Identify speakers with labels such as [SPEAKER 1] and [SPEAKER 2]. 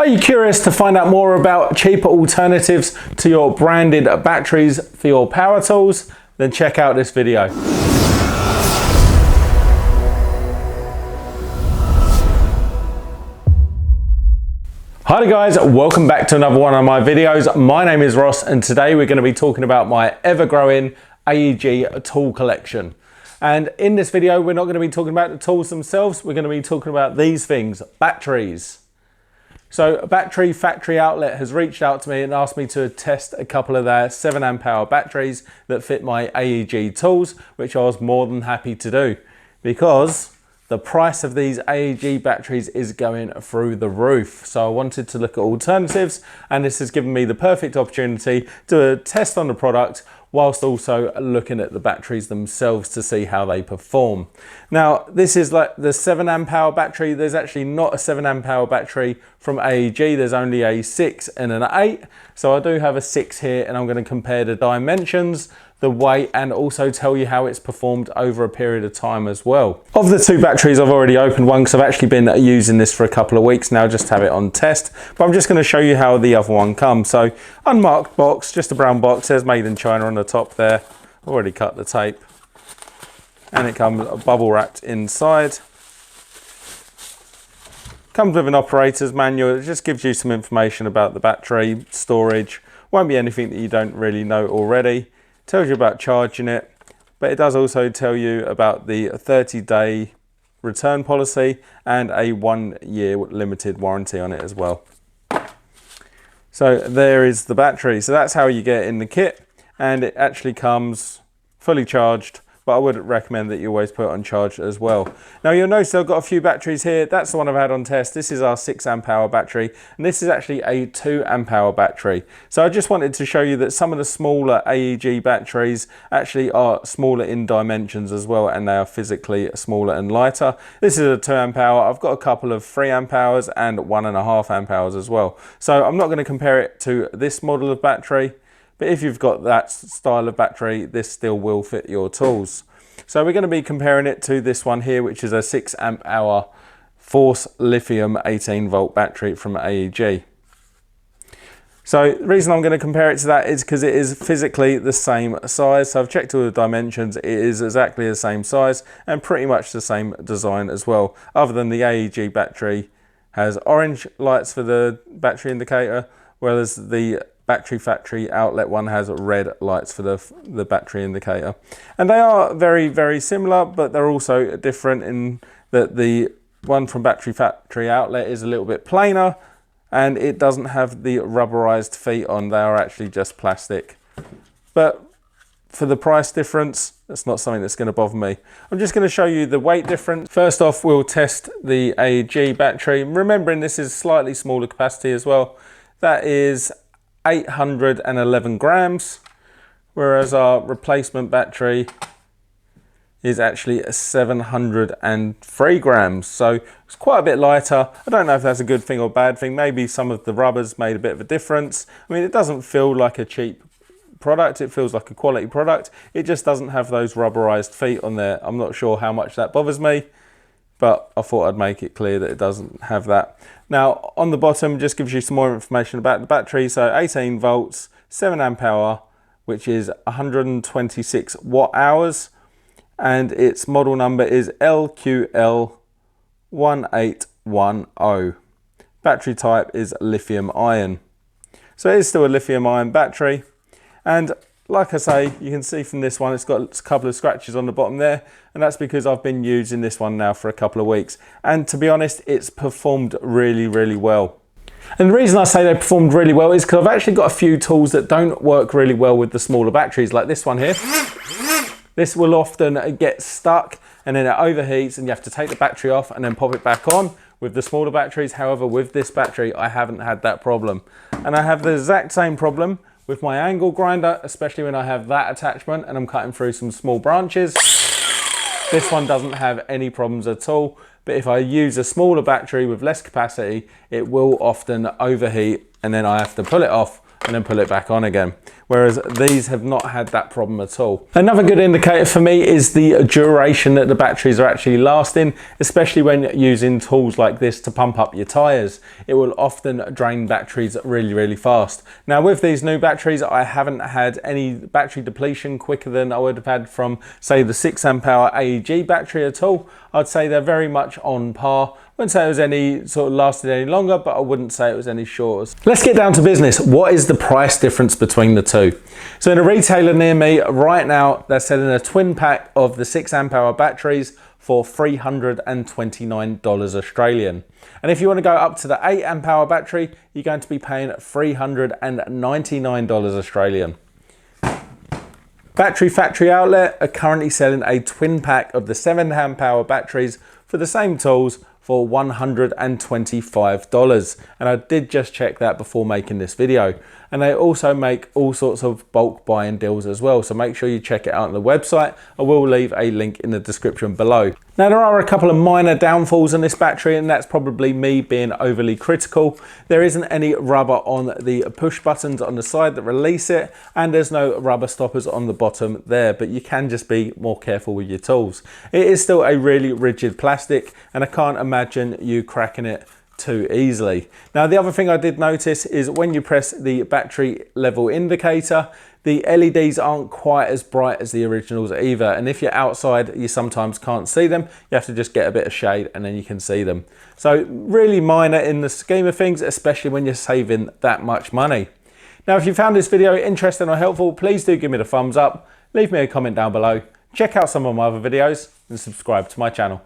[SPEAKER 1] Are you curious to find out more about cheaper alternatives to your branded batteries for your power tools? Then check out this video. Hi guys, welcome back to another one of my videos. My name is Ross and today we're going to be talking about my ever-growing AEG tool collection. And in this video we're not going to be talking about the tools themselves, we're going to be talking about these things, batteries. So a battery factory outlet has reached out to me and asked me to test a couple of their 7 amp hour batteries that fit my AEG tools, which I was more than happy to do because the price of these AEG batteries is going through the roof. So I wanted to look at alternatives and this has given me the perfect opportunity to test on the product whilst also looking at the batteries themselves to see how they perform. Now, this is like the 7 amp hour battery. There's actually not a 7 amp hour battery from AEG. There's only a 6 and an 8. So I do have a 6 here and I'm going to compare the dimensions, the weight, and also tell you how it's performed over a period of time as well. Of the two batteries, I've already opened one because I've actually been using this for a couple of weeks now, just to have it on test. But I'm just going to show you how the other one comes. So unmarked box, just a brown box, says made in China on the top there. I've already cut the tape. And it comes bubble wrapped inside. Comes with an operator's manual. It just gives you some information about the battery, storage. Won't be anything that you don't really know already. Tells you about charging it, but it does also tell you about the 30-day return policy and a 1-year limited warranty on it as well. So there is the battery. So that's how you get it in the kit, and it actually comes fully charged, but I would recommend that you always put it on charge as well. Now you'll notice I've got a few batteries here. That's the one I've had on test. This is our 6 amp hour battery, and this is actually a 2 amp hour battery. So I just wanted to show you that some of the smaller AEG batteries actually are smaller in dimensions as well, and they are physically smaller and lighter. This is a 2 amp hour. I've got a couple of 3 amp hours and 1.5 amp hours as well. So I'm not going to compare it to this model of battery, but if you've got that style of battery, this still will fit your tools. So we're going to be comparing it to this one here, which is a 6 amp hour Force lithium 18 volt battery from AEG. So the reason I'm going to compare it to that is because it is physically the same size. So I've checked all the dimensions. It is exactly the same size and pretty much the same design as well. Other than the AEG battery has orange lights for the battery indicator, whereas the battery factory outlet one has red lights for the battery indicator. And they are very, very similar, but they're also different in that the one from battery factory outlet is a little bit plainer and it doesn't have the rubberized feet on. They are actually just plastic. But for the price difference, that's not something that's going to bother me. I'm just going to show you the weight difference. First off, we'll test the AEG battery. Remembering this is slightly smaller capacity as well. That is 811 grams, whereas our replacement battery is actually 703 grams. So it's quite a bit lighter. I don't know if that's a good thing or bad thing. Maybe some of the rubbers made a bit of a difference. I mean, it doesn't feel like a cheap product. It feels like a quality product. It just doesn't have those rubberized feet on there. I'm not sure how much that bothers me, but I thought I'd make it clear that it doesn't have that. Now on the bottom just gives you some more information about the battery. So 18 volts, 7 amp hour, which is 126 watt hours, and its model number is LQL1810. Battery type is lithium ion. So it is still a lithium ion battery, and like I say, you can see from this one, it's got a couple of scratches on the bottom there, and that's because I've been using this one now for a couple of weeks. And to be honest, it's performed really, really well. And the reason I say they performed really well is because I've actually got a few tools that don't work really well with the smaller batteries, like this one here. This will often get stuck and then it overheats and you have to take the battery off and then pop it back on with the smaller batteries. However, with this battery, I haven't had that problem. And I have the exact same problem with my angle grinder, especially when I have that attachment and I'm cutting through some small branches. This one doesn't have any problems at all, but if I use a smaller battery with less capacity, it will often overheat and then I have to pull it off and then pull it back on again. Whereas these have not had that problem at all. Another good indicator for me is the duration that the batteries are actually lasting, especially when using tools like this to pump up your tires. It will often drain batteries really, really fast. Now with these new batteries, I haven't had any battery depletion quicker than I would have had from, say, the 6 amp hour AEG battery at all. I'd say they're very much on par. Wouldn't say it was any sort of lasted any longer, but I wouldn't say it was any shorter. Let's get down to business. What is the price difference between the two? So in a retailer near me right now, they're selling a twin pack of the 6 amp hour batteries for $329 Australian. And if you want to go up to the 8 amp hour battery, you're going to be paying $399 Australian. Battery Factory Outlet are currently selling a twin pack of the 7 amp hour batteries for the same tools for $125. And I did just check that before making this video. And they also make all sorts of bulk buying deals as well. So make sure you check it out on the website. I will leave a link in the description below. Now there are a couple of minor downfalls in this battery, and that's probably me being overly critical. There isn't any rubber on the push buttons on the side that release it, and there's no rubber stoppers on the bottom there, but you can just be more careful with your tools. It is still a really rigid plastic, and I can't imagine you cracking it too easily. Now the other thing I did notice is when you press the battery level indicator, the LEDs aren't quite as bright as the originals either, and if you're outside you sometimes can't see them. You have to just get a bit of shade and then you can see them. So really minor in the scheme of things, especially when you're saving that much money. Now if you found this video interesting or helpful, please do give me the thumbs up, leave me a comment down below, check out some of my other videos and subscribe to my channel.